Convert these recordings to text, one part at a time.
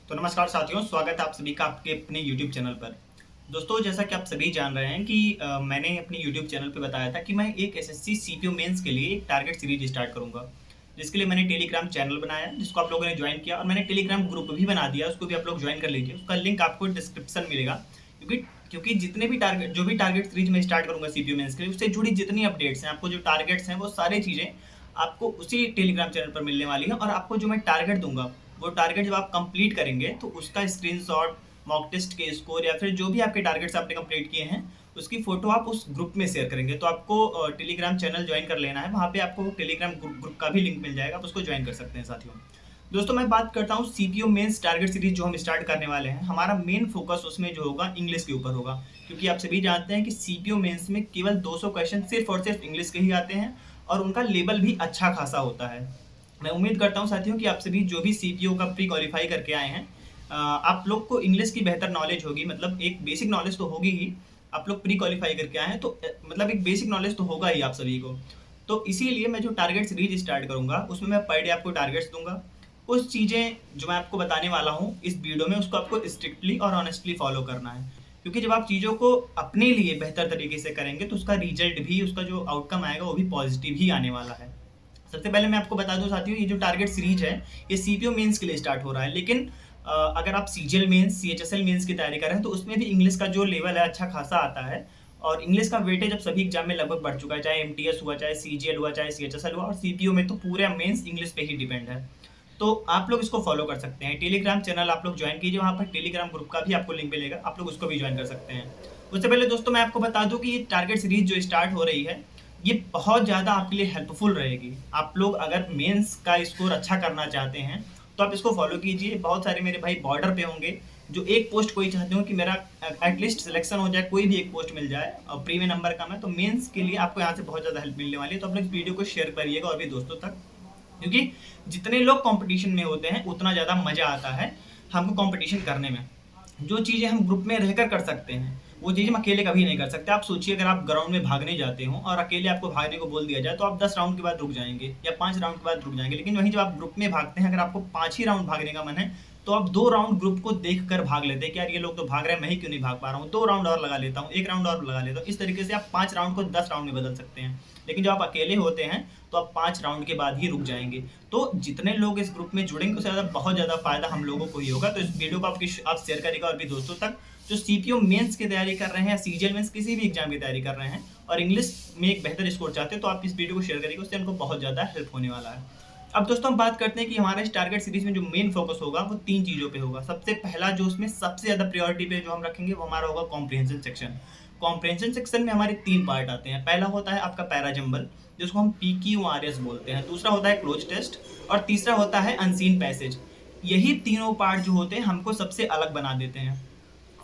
तो नमस्कार साथियों, स्वागत है आप सभी का आपके अपने YouTube चैनल पर। दोस्तों, जैसा कि आप सभी जान रहे हैं कि मैंने अपने YouTube चैनल पे बताया था कि मैं एक एसएससी सीपीओ मेंस के लिए एक टारगेट सीरीज स्टार्ट करूंगा, जिसके लिए मैंने टेलीग्राम चैनल बनाया, जिसको आप लोगों ने ज्वाइन किया, और मैंने टेलीग्राम ग्रुप भी बना दिया, उसको भी आप लोग ज्वाइन कर लीजिए। उसका लिंक आपको डिस्क्रिप्शन मिलेगा। क्योंकि क्योंकि जितने भी टारगेट जो भी टारगेट सीरीज में स्टार्ट करूंगा सीपीओ मेंस के लिए, उससे जुड़ी जितनी अपडेट्स हैं, आपको जो टारगेट्स हैं, वो सारी चीज़ें आपको उसी टेलीग्राम चैनल पर मिलने वाली है। और आपको जो मैं टारगेट दूंगा, वो टारगेट जब आप कंप्लीट करेंगे तो उसका स्क्रीनशॉट, मॉक टेस्ट के स्कोर, या फिर जो भी आपके टारगेट्स आपने कंप्लीट किए हैं, उसकी फोटो आप उस ग्रुप में शेयर करेंगे। तो आपको टेलीग्राम चैनल ज्वाइन कर लेना है। वहाँ पे आपको टेलीग्राम ग्रुप का भी लिंक मिल जाएगा, आप उसको ज्वाइन कर सकते हैं साथियों। दोस्तों, मैं बात करता हूँ सीपीओ मेंस टारगेट सीरीज जो हम स्टार्ट करने वाले हैं। हमारा मेन फोकस उसमें जो होगा इंग्लिश के ऊपर होगा, क्योंकि आप सभी जानते हैं कि सीपीओ मेंस में केवल 200 क्वेश्चन सिर्फ और सिर्फ इंग्लिश के ही आते हैं, और उनका लेवल भी अच्छा खासा होता है। मैं उम्मीद करता हूँ साथियों कि आप सभी जो भी सीपीओ का प्री क्वालिफाई करके आए हैं, आप लोग को इंग्लिश की बेहतर नॉलेज होगी। मतलब एक बेसिक नॉलेज तो होगी ही। आप लोग प्री क्वालिफाई करके आए हैं तो मतलब एक बेसिक नॉलेज तो होगा ही आप सभी को। तो इसीलिए मैं जो टारगेट सीरीज स्टार्ट करूंगा, उसमें मैं पर डे आपको टारगेट्स दूंगा। उस चीज़ें जो मैं आपको बताने वाला हूँ इस वीडियो में, उसको आपको स्ट्रिक्टली और ऑनेस्टली फॉलो करना है। क्योंकि जब आप चीज़ों को अपने लिए बेहतर तरीके से करेंगे तो उसका रिजल्ट भी, उसका जो आउटकम आएगा वो भी पॉजिटिव ही आने वाला है। सबसे पहले मैं आपको बता दूं साथियों, ये जो टारगेट सीरीज है, ये सीपीओ मेंस के लिए स्टार्ट हो रहा है। लेकिन अगर आप सीजीएल मेंस, सीएचएसएल मेंस की तैयारी कर रहे हैं तो उसमें भी इंग्लिश का जो लेवल है अच्छा खासा आता है। और इंग्लिश का वेटेज अब सभी एग्जाम में लगभग बढ़ चुका है, चाहे एमटीएस हुआ, चाहे सीजीएल हुआ, चाहे सीएचएसएल हुआ, और सीपीओ में तो पूरे मेंस इंग्लिश पे ही डिपेंड है। तो आप लोग इसको फॉलो कर सकते हैं। टेलीग्राम चैनल आप लोग ज्वाइन कीजिए, वहाँ पर टेलीग्राम ग्रुप का भी आपको लिंक मिलेगा, आप लोग उसको भी ज्वाइन कर सकते हैं। उससे पहले दोस्तों मैं आपको बता दूं कि ये टारगेट सीरीज जो स्टार्ट हो रही है, ये बहुत ज़्यादा आपके लिए हेल्पफुल रहेगी। आप लोग अगर मेंस का स्कोर अच्छा करना चाहते हैं तो आप इसको फॉलो कीजिए। बहुत सारे मेरे भाई बॉर्डर पे होंगे जो एक पोस्ट कोई चाहते हो कि मेरा एटलीस्ट सिलेक्शन हो जाए, कोई भी एक पोस्ट मिल जाए, और प्री में नंबर कम है, तो मेंस के लिए आपको यहाँ से बहुत ज़्यादा हेल्प मिलने वाली है। तो आप लोग इस वीडियो को शेयर करिएगा और भी दोस्तों तक, क्योंकि जितने लोग कंपटीशन में होते हैं उतना ज़्यादा मज़ा आता है हमको कंपटीशन करने में। जो चीज़ें हम ग्रुप में रहकर कर सकते हैं, वो चीज़ हम अकेले कभी नहीं कर सकते। आप सोचिए, अगर आप ग्राउंड में भागने जाते हो और अकेले आपको भागने को बोल दिया जाए तो आप 10 राउंड के बाद रुक जाएंगे या 5 राउंड के बाद रुक जाएंगे। लेकिन वहीं जब आप ग्रुप में भागते हैं, अगर आपको 5 ही राउंड भागने का मन है तो आप 2 राउंड ग्रुप को देख कर भाग लेते हैं कि यार ये लोग तो भाग रहे हैं, मैं ही क्यों नहीं भाग पा रहा हूँ, 2 राउंड और लगा लेता हूँ, 1 राउंड और लगा लेता हूँ। इस तरीके से आप 5 राउंड को 10 राउंड में बदल सकते हैं। लेकिन जब आप अकेले होते हैं तो आप 5 राउंड के बाद ही रुक जाएंगे। तो जितने लोग इस ग्रुप में जुड़ेंगे उससे ज़्यादा बहुत ज़्यादा फायदा हम लोगों को ही होगा। तो इस वीडियो को आप शेयर करेगा और भी दोस्तों तक जो सीपीओ मेंस की तैयारी कर रहे हैं या सीजीएल मेंस किसी भी एग्जाम की तैयारी कर रहे हैं और इंग्लिश में एक बेहतर स्कोर चाहते हैं, तो आप इस वीडियो को शेयर करिएगा, उससे उनको बहुत ज़्यादा हेल्प होने वाला है। अब दोस्तों हम बात करते हैं कि हमारे इस टारगेट सीरीज में जो मेन फोकस होगा वो 3 चीज़ों पे होगा। सबसे पहला जो उसमें सबसे ज़्यादा प्रायोरिटी पे जो हम रखेंगे वो हमारा होगा कॉम्प्रिहेंशन सेक्शन। कॉम्प्रिहेंशन सेक्शन में हमारे 3 पार्ट आते हैं। पहला होता है आपका पैराजम्बल, जिसको हम पीक्यूआरएस बोलते हैं। दूसरा होता है क्लोज टेस्ट, और तीसरा होता है अनसीन पैसेज। यही तीनों पार्ट जो होते हैं हमको सबसे अलग बना देते हैं।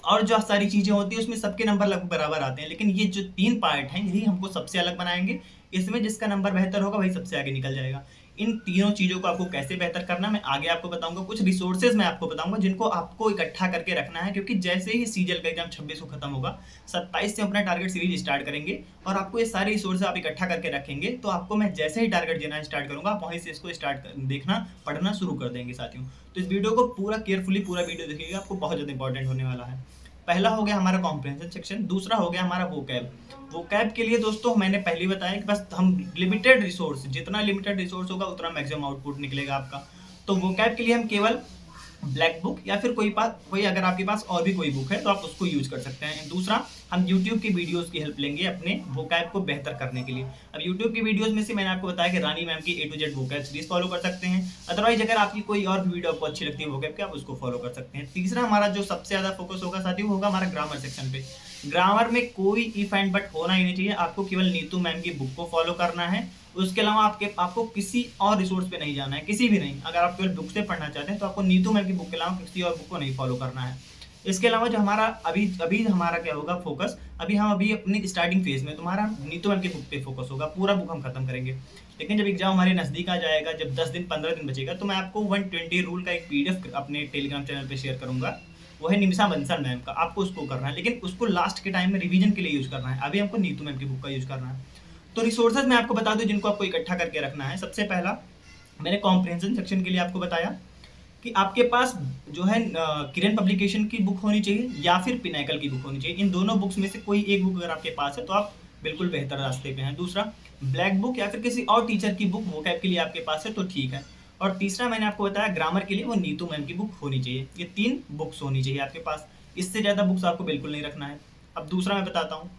और जो सारी चीज़ें होती है उसमें सबके नंबर लगभग बराबर आते हैं, लेकिन ये जो 3 पार्ट हैं यही हमको सबसे अलग बनाएंगे। इसमें जिसका नंबर बेहतर होगा वही सबसे आगे निकल जाएगा। इन तीनों चीज़ों को आपको कैसे बेहतर करना मैं आगे आपको बताऊंगा। कुछ रिसोर्सेज मैं आपको बताऊंगा जिनको आपको इकट्ठा करके रखना है, क्योंकि जैसे ही सीजीएल का एग्जाम 26 को खत्म होगा, 27 से अपना टारगेट सीरीज स्टार्ट करेंगे, और आपको ये सारे रिसोर्सेज आप इकट्ठा करके रखेंगे तो आपको मैं जैसे ही टारगेट देना स्टार्ट करूंगा आप वहीं से इसको देखना पढ़ना शुरू कर देंगे साथियों। तो इस वीडियो को पूरा केयरफुली पूरा वीडियो देखिएगा, आपको बहुत ज़्यादा इंपॉर्टेंट होने वाला है। पहला हो गया हमारा कॉम्प्रिहेंशन सेक्शन, दूसरा हो गया हमारा वोकैब। वोकैब के लिए दोस्तों मैंने पहले ही बताया कि बस हम लिमिटेड रिसोर्स, जितना लिमिटेड रिसोर्स होगा उतना मैक्सिमम आउटपुट निकलेगा आपका। तो वोकैब के लिए हम केवल ब्लैक बुक या फिर कोई अगर आपके पास और भी कोई बुक है तो आप उसको यूज कर सकते हैं। दूसरा, हम यूट्यूब की वीडियोस की हेल्प लेंगे अपने वोकैब को बेहतर करने के लिए। अब यूट्यूब की वीडियोस में से मैंने आपको बताया कि रानी मैम की A to Z vocab series follow कर सकते हैं। अदरवाइज अगर आपकी कोई और भी वीडियो आपको अच्छी लगती है वोकैब की, आप उसको फॉलो कर सकते हैं। तीसरा हमारा जो सबसे ज्यादा फोकस होगा साथियों, होगा हमारा ग्रामर सेक्शन पे। ग्रामर में कोई इफ एंड बट होना ही नहीं चाहिए, आपको केवल नीतू मैम की बुक को फॉलो करना है। उसके अलावा आपको किसी और रिसोर्स पे नहीं जाना है, किसी भी नहीं। अगर आप केवल बुक से पढ़ना चाहते हैं तो आपको नीतू मैम की बुक के अलावा किसी और बुक को नहीं फॉलो करना है। इसके अलावा जो हमारा अभी अभी हमारा क्या होगा फोकस, हम अभी अपनी स्टार्टिंग फेज में, तुम्हारा नीतू मैम की बुक पे फोकस होगा, पूरा बुक हम खत्म करेंगे। लेकिन जब एग्जाम हमारे नजदीक आ जाएगा, जब 10 दिन 15 दिन बचेगा, तो मैं आपको 120 रूल का एक पीडीएफ अपने टेलीग्राम चैनल पे शेयर करूंगा। वो है निमिषा बंसल मैम का, आपको उसको करना है, लेकिन उसको लास्ट के टाइम में रिवीजन के लिए यूज करना है। अभी हमको नीतू मैम की बुक का यूज करना है। तो रिसोर्सेज मैं आपको बता दूं जिनको आपको इकट्ठा करके रखना है। सबसे पहला मैंने कॉम्प्रिहेंशन सेक्शन के लिए आपको बताया कि आपके पास जो है किरण पब्लिकेशन की बुक होनी चाहिए या फिर पिनाकल की बुक होनी चाहिए। इन दोनों बुक्स में से कोई एक बुक अगर आपके पास है तो आप बिल्कुल बेहतर रास्ते पे हैं। दूसरा, ब्लैक बुक या फिर किसी और टीचर की बुक वोकैब के लिए आपके पास है तो ठीक है। और तीसरा मैंने आपको बताया ग्रामर के लिए वो नीतू मैम की बुक होनी चाहिए। ये 3 बुक्स होनी चाहिए आपके पास, इससे ज़्यादा बुक्स आपको बिल्कुल नहीं रखना है। अब दूसरा मैं बताता हूँ,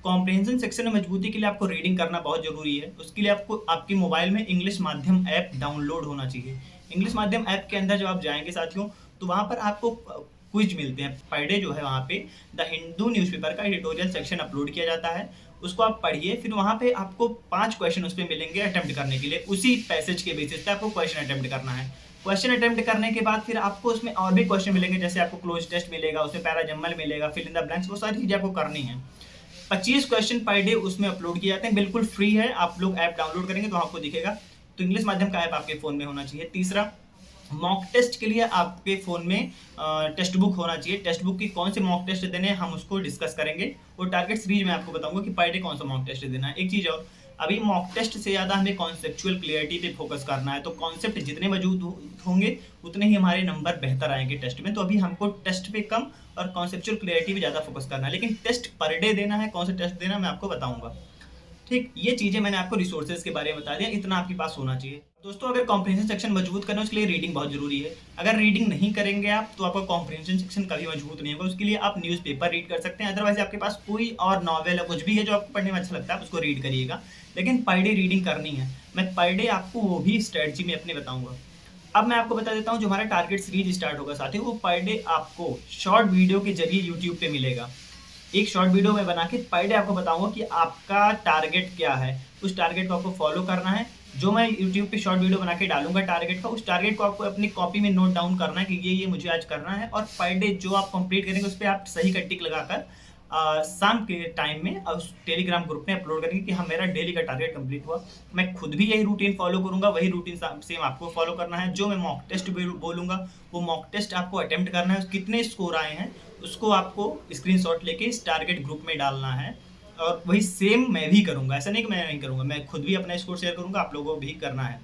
कॉम्प्रिहेंशन सेक्शन में मजबूती के लिए आपको रीडिंग करना बहुत ज़रूरी है। उसके लिए आपको आपके मोबाइल में इंग्लिश माध्यम ऐप डाउनलोड होना चाहिए। इंग्लिश माध्यम ऐप के अंदर जब आप जाएंगे साथियों, तो वहाँ पर आपको क्विज मिलते हैं। पर डे जो है वहाँ पे द हिंदू न्यूज़पेपर का एडिटोरियल सेक्शन अपलोड किया जाता है, उसको आप पढ़िए। फिर वहाँ पे आपको 5 क्वेश्चन उस पर मिलेंगे अटेम्प्ट करने के लिए। उसी पैसेज के बेसिस पे आपको क्वेश्चन अटेम्प्ट करना है। क्वेश्चन अटेम्प्ट करने के बाद फिर आपको उसमें और भी क्वेश्चन मिलेंगे, जैसे आपको क्लोज टेस्ट मिलेगा, उसमें पैराजम्मल मिलेगा, फिल इन द ब्लैंक्स, वो सारी चीज़ें आपको करनी है। 25 क्वेश्चन पर डे उसमें अपलोड किए जाते हैं, बिल्कुल फ्री है। आप लोग ऐप डाउनलोड करेंगे तो आपको दिखेगा। तो इंग्लिश माध्यम का ऐप आपके फ़ोन में होना चाहिए। तीसरा, मॉक टेस्ट के लिए आपके फ़ोन में टेक्स्ट बुक होना चाहिए। टेक्स्ट बुक की कौन से मॉक टेस्ट देने हैं हम उसको डिस्कस करेंगे, और टारगेट सीरीज में आपको बताऊंगा कि पर डे कौन सा मॉक टेस्ट देना है। एक चीज़ और, अभी मॉक टेस्ट से ज़्यादा हमें कॉन्सेप्चुअल क्लियरिटी पे फोकस करना है। तो कॉन्सेप्ट जितने मौजूद होंगे उतने ही हमारे नंबर बेहतर आएंगे टेस्ट में। तो अभी हमको टेस्ट पे कम और कॉन्सेप्चुअल क्लियरिटी पे ज़्यादा फोकस करना है। लेकिन टेस्ट पर डे देना है, कौन सा टेस्ट देना मैं आपको बताऊंगा। ठीक, ये चीज़ें मैंने आपको रिसोर्सेज के बारे में बता दिया, इतना आपके पास होना चाहिए। दोस्तों, अगर कॉम्प्रिहेंशन सेक्शन मजबूत करना है उसके लिए रीडिंग बहुत जरूरी है। अगर रीडिंग नहीं करेंगे आप तो आपका कॉम्प्रिहेंशन सेक्शन कभी मजबूत नहीं होगा। उसके लिए आप न्यूज़पेपर रीड कर सकते हैं, अदरवाइज आपके पास कोई और नॉवेल या कुछ भी है जो आपको पढ़ने में अच्छा लगता है आप उसको रीड करिएगा। लेकिन पर डे रीडिंग करनी है। मैं पर डे आपको वो भी स्ट्रेटजी में अपने बताऊंगा। अब मैं आपको बता देता हूँ, जो हमारा टारगेट सीरीज स्टार्ट होगा साथियों, वो पर डे आपको शॉर्ट वीडियो के जरिए यूट्यूब पे मिलेगा। एक शॉर्ट वीडियो में बना के पर डे आपको बताऊंगा कि आपका टारगेट क्या है। उस टारगेट को आपको फॉलो करना है। जो मैं यूट्यूब पे शॉर्ट वीडियो बना के डालूंगा टारगेट का, उस टारगेट को आपको अपनी कॉपी में नोट डाउन करना है कि ये मुझे आज करना है। और पर डे जो आप कंप्लीट करेंगे उस पर आप सही का टिक लगाकर शाम के टाइम में उस टेलीग्राम ग्रुप में अपलोड करेंगे कि हाँ मेरा डेली का टारगेट कंप्लीट हुआ। मैं खुद भी यही रूटीन फॉलो करूंगा, वही रूटीन सेम आपको फॉलो करना है। जो मैं मॉक टेस्ट बोलूंगा वो मॉक टेस्ट आपको अटेम्प्ट करना है। कितने स्कोर आए हैं उसको आपको स्क्रीनशॉट लेके इस टारगेट ग्रुप में डालना है। और वही सेम मैं भी करूंगा, ऐसा नहीं कि मैं नहीं करूंगा, मैं खुद भी अपना स्कोर शेयर करूंगा, आप लोगों को भी करना है।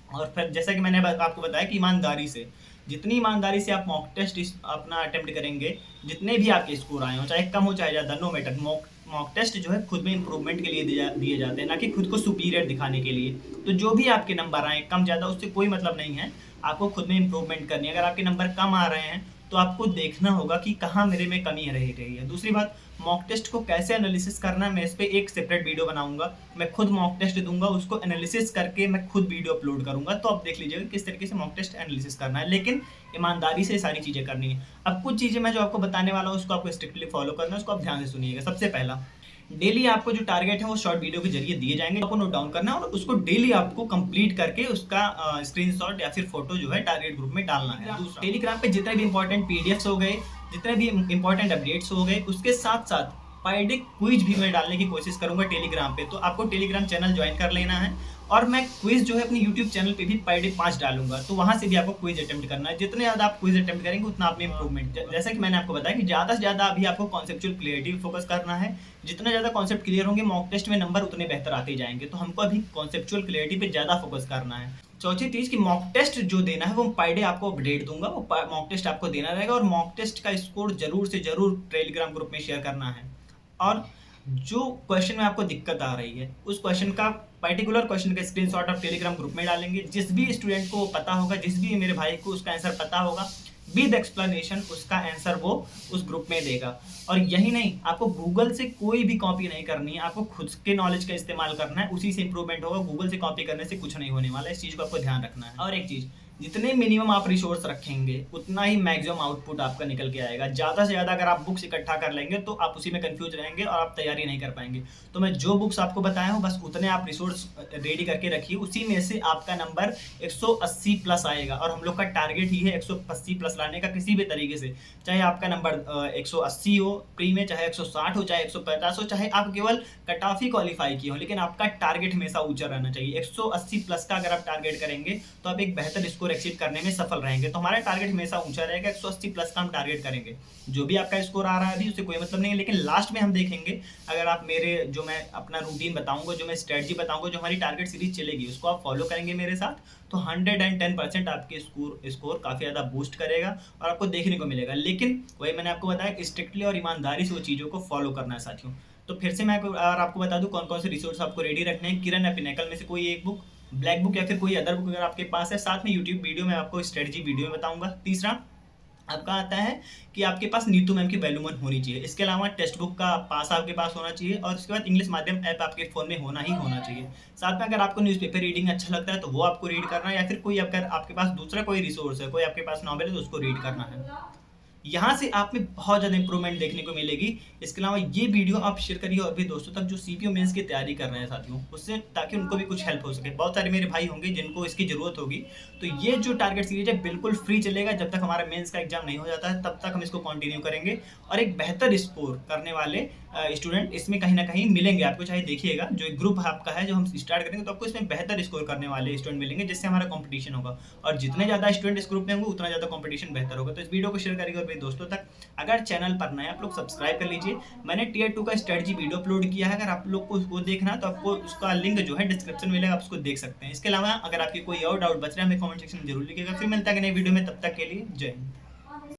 और फिर जैसा कि मैंने आपको बताया कि ईमानदारी से, जितनी ईमानदारी से आप मॉक टेस्ट अपना अटेम्प्ट करेंगे, जितने भी आपके स्कोर आए हो, चाहे कम हो चाहे ज़्यादा, नो मैटर। मॉक टेस्ट जो है खुद में इंप्रूवमेंट के लिए दिए जाते हैं, ना कि खुद को सुपीरियर दिखाने के लिए। तो जो भी आपके नंबर आए कम ज़्यादा, उससे कोई मतलब नहीं है। आपको खुद में इंप्रूवमेंट करनी है। अगर आपके नंबर कम आ रहे हैं तो आपको देखना होगा कि कहाँ मेरे में कमी रही है। दूसरी बात, मॉक टेस्ट को कैसे एनालिसिस करना है मैं इस पर एक सेपरेट वीडियो बनाऊंगा। मैं खुद मॉक टेस्ट दूंगा, उसको एनालिसिस करके मैं खुद वीडियो अपलोड करूंगा। तो आप देख लीजिएगा किस तरीके से मॉक टेस्ट एनालिसिस करना है, लेकिन ईमानदारी से सारी चीज़ें करनी है। अब कुछ चीज़ें मैं जो आपको बताने वाला हूँ उसको आपको स्ट्रिक्टली फॉलो करना है, उसको आप ध्यान से सुनिएगा। सबसे पहला, डेली आपको जो टारगेट है वो शॉर्ट वीडियो के जरिए दिए जाएंगे, आपको नोट डाउन करना है और उसको डेली आपको कंप्लीट करके उसका स्क्रीनशॉट या फिर फोटो जो है टारगेट ग्रुप में डालना है। दूसरा, टेलीग्राम पे जितने भी इंपॉर्टेंट पीडीएफ्स हो गए, जितने भी इंपॉर्टेंट अपडेट्स हो गए, उसके साथ साथ पर डे क्विज भी मैं डालने की कोशिश करूंगा टेलीग्राम पे। तो आपको टेलीग्राम चैनल ज्वाइन कर लेना है। और मैं क्विज जो है अपने यूट्यूब चैनल पे भी पर डे 5 डालूंगा, तो वहां से भी आपको क्विज अटेम्प्ट करना है। जितने ज़्यादा आप क्विज अटेम्प्ट करेंगे उतना आप में इंप्रूवमेंट। जैसा कि मैंने आपको बताया कि ज़्यादा से ज़्यादा अभी आपको कॉन्सेप्चुअल क्लियरिटी पे फोकस करना है। जितना ज़्यादा कॉन्सेप्ट क्लियर होंगे मॉक टेस्ट में नंबर उतने बेहतर आते जाएंगे। तो हमको अभी कॉन्सेप्चुअल क्लियरिटी पे ज़्यादा फोकस करना है। चौथी चीज़ कि मॉक टेस्ट जो देना है वो पर डे आपको अपडेट दूंगा, वो मॉक टेस्ट आपको देना रहेगा। और मॉक टेस्ट का स्कोर जरूर से जरूर टेलीग्राम ग्रुप में शेयर करना है। और जो क्वेश्चन में आपको दिक्कत आ रही है उस क्वेश्चन का, पर्टिकुलर क्वेश्चन का स्क्रीनशॉट आप टेलीग्राम ग्रुप में डालेंगे। जिस भी स्टूडेंट को पता होगा, जिस भी मेरे भाई को उसका आंसर पता होगा, विद एक्सप्लेनेशन उसका आंसर वो उस ग्रुप में देगा। और यही नहीं, आपको गूगल से कोई भी कॉपी नहीं करनी है, आपको खुद के नॉलेज का इस्तेमाल करना है, उसी से इंप्रूवमेंट होगा। गूगल से कॉपी करने से कुछ नहीं होने वाला, इस चीज़ को आपको ध्यान रखना है। और एक चीज़, जितने मिनिमम आप रिसोर्स रखेंगे उतना ही मैक्सिमम आउटपुट आपका निकल के आएगा। ज़्यादा से ज़्यादा अगर आप बुक्स इकट्ठा कर लेंगे तो आप उसी में कंफ्यूज रहेंगे और आप तैयारी नहीं कर पाएंगे। तो मैं जो बुक्स आपको बताया हूँ बस उतने आप रिसोर्स रेडी करके रखिए, उसी में से आपका नंबर 180 प्लस आएगा। और हम लोग का टारगेट ही है 180 प्लस लाने का, किसी भी तरीके से। चाहे आपका नंबर 180 हो प्री में, चाहे 160 हो, चाहे 150 हो, चाहे आप केवल कट ऑफ ही क्वालिफाई किए हो, लेकिन आपका टारगेट हमेशा ऊंचा रहना चाहिए। 180 प्लस का अगर आप टारगेट करेंगे तो आप एक बेहतर स्कोर स्कोर अचीव करने में सफल रहेंगे। तो हमारा टारगेट हमेशा ऊंचा रहेगा, 180 प्लस का हम टारगेट करेंगे। जो भी आपका स्कोर आ रहा है अभी उससे कोई मतलब नहीं है, लेकिन लास्ट में हम देखेंगे, अगर आप मेरे जो मैं अपना रूटीन बताऊंगा, जो मैं स्ट्रेटजी बताऊंगा, जो हमारी टारगेट सीरीज चलेगी उसको आप फॉलो करेंगे मेरे साथ, तो 110% आपके स्कोर काफ़ी ज़्यादा बूस्ट करेगा और आपको देखने को मिलेगा। लेकिन वही मैंने आपको बताया, स्ट्रिक्टली और ईमानदारी से वो चीज़ों को फॉलो करना है साथियों। तो फिर से मैं और आपको बता दूं कौन कौन से रिसोर्स आपको रेडी रखने हैं। किरण या पिनेकल में से कोई एक बुक, ब्लैक बुक या फिर कोई अदर बुक अगर आपके पास है। साथ में यूट्यूब वीडियो में आपको स्ट्रेटजी वीडियो में बताऊंगा। तीसरा आपका आता है कि आपके पास नीतू मैम की वैल्यू वन होनी चाहिए। इसके अलावा टेक्स्ट बुक का पास आपके पास होना चाहिए और उसके बाद इंग्लिश माध्यम ऐप आपके फ़ोन में होना ही होना चाहिए। साथ में अगर आपको न्यूज़पेपर रीडिंग अच्छा लगता है तो वो आपको रीड करना है, या फिर कोई अगर आपके पास दूसरा कोई रिसोर्स है, कोई आपके पास नॉवेल है तो उसको रीड करना है। यहाँ से आप में बहुत ज़्यादा इंप्रूवमेंट देखने को मिलेगी। इसके अलावा ये वीडियो आप शेयर करिए और भी दोस्तों तक जो सीपीओ मेंस की तैयारी कर रहे हैं साथियों, उससे ताकि उनको भी कुछ हेल्प हो सके। बहुत सारे मेरे भाई होंगे जिनको इसकी ज़रूरत होगी। तो ये जो टारगेट सीरीज है बिल्कुल फ्री चलेगा जब तक हमारा मेंस का एग्जाम नहीं हो जाता है, तब तक हम इसको कंटिन्यू करेंगे और एक बेहतर स्कोर करने वाले स्टूडेंट इसमें कहीं ना कहीं मिलेंगे आपको। चाहे देखिएगा जो एक ग्रुप आपका है जो हम स्टार्ट करेंगे तो आपको इसमें बेहतर स्कोर करने वाले स्टूडेंट मिलेंगे, जिससे हमारा कंपटीशन होगा और जितने ज़्यादा स्टूडेंट इस ग्रुप में होंगे उतना ज़्यादा कंपटीशन बेहतर होगा। तो इस वीडियो को शेयर करिए और मेरे दोस्तों तक। अगर चैनल पर नए आप लोग सब्सक्राइब कर लीजिए। मैंने टियर 2 का स्ट्रेटजी वीडियो अपलोड किया है, अगर आप लोग को उसको देखना है तो आपको उसका लिंक जो है डिस्क्रिप्शन में मिलेगा, आप उसको देख सकते हैं। इसके अलावा अगर आपकी कोई और डाउट बच रहा है हमें कमेंट सेक्शन में जरूर लिखिएगा। फिर मिलता है नई वीडियो में, तब तक के लिए जय हिंद।